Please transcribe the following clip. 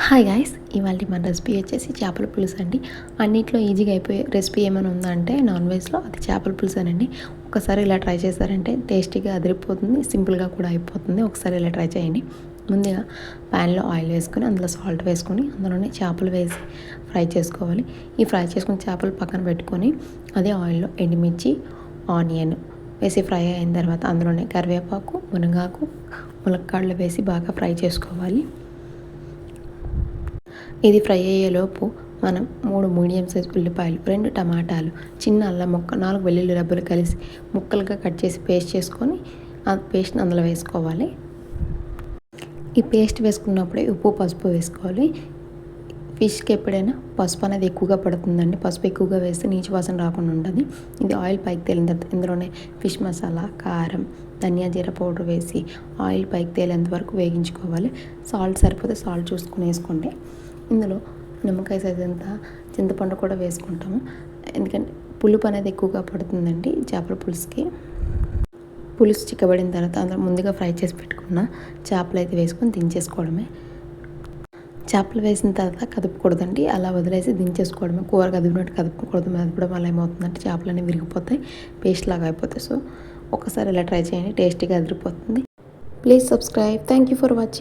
Hi guys, ఇవాళ మన recipe వచ్చేసి చేపల పులుసు అండి. అన్నిట్లో ఈజీగా అయిపోయే రెసిపీ ఏమైనా ఉందంటే నాన్ వెజ్లో అది చేపల పులుసేనండి. ఒకసారి ఇలా ట్రై చేశారంటే టేస్టీగా అదిరిపోతుంది, సింపుల్గా కూడా అయిపోతుంది. ఒకసారి ఇలా ట్రై చేయండి. ముందుగా ప్యాన్లో ఆయిల్ వేసుకొని అందులో సాల్ట్ వేసుకొని అందులోనే చేపలు వేసి ఫ్రై చేసుకోవాలి. ఈ ఫ్రై చేసుకుని చేపలు పక్కన పెట్టుకొని అదే ఆయిల్లో ఎండుమిర్చి, ఆనియన్ వేసి ఫ్రై అయిన తర్వాత అందులోనే కరివేపాకు, మునగాకు, ములక్కాడలు వేసి బాగా ఫ్రై చేసుకోవాలి. ఇది ఫ్రై అయ్యేలోపు మనం 3 మీడియం సైజ్ ఉల్లిపాయలు, 2 టమాటాలు, చిన్న అల్లం ముక్క, 4 వెల్లుల్లి రబ్బలు కలిసి ముక్కలుగా కట్ చేసి పేస్ట్ చేసుకొని ఆ పేస్ట్ని అందులో వేసుకోవాలి. ఈ పేస్ట్ వేసుకున్నప్పుడే ఉప్పు, పసుపు వేసుకోవాలి. ఫిష్కి ఎప్పుడైనా పసుపు అనేది ఎక్కువగా పడుతుందండి. పసుపు ఎక్కువగా వేస్తే నీచు వాసన రాకుండా ఉంటుంది. ఇది ఆయిల్ పైకి తేలిన తర్వాత ఇందులోనే ఫిష్ మసాలా, కారం, ధనియా జీరా పౌడర్ వేసి ఆయిల్ పైకి తేలేంత వరకు వేగించుకోవాలి. సాల్ట్ సరిపోతే సాల్ట్ చూసుకుని వేసుకోండి. ఇందులో నిమ్మకాయ సైజ్ అంత చింతపండు కూడా వేసుకుంటాము, ఎందుకంటే పులుపు అనేది ఎక్కువగా పడుతుందండి చేపల పులుసుకి. పులుసు చిక్కబడిన తర్వాత అందులో ముందుగా ఫ్రై చేసి పెట్టుకున్న చేపలు అయితే వేసుకొని దించేసుకోవడమే. చేపలు వేసిన తర్వాత కదుపుకూడదండి, అలా వదిలేసి దించేసుకోవడమే. కూర కదిపినట్టు కదుపుకూడదు, మెదపడం వల్ల ఏమవుతుందంటే చేపలు అనేవి విరిగిపోతాయి, పేస్ట్ లాగా అయిపోతాయి. సో ఒకసారి ఇలా ట్రై చేయండి, టేస్టీగా అదిరిపోతుంది. Please subscribe. Thank you for watching.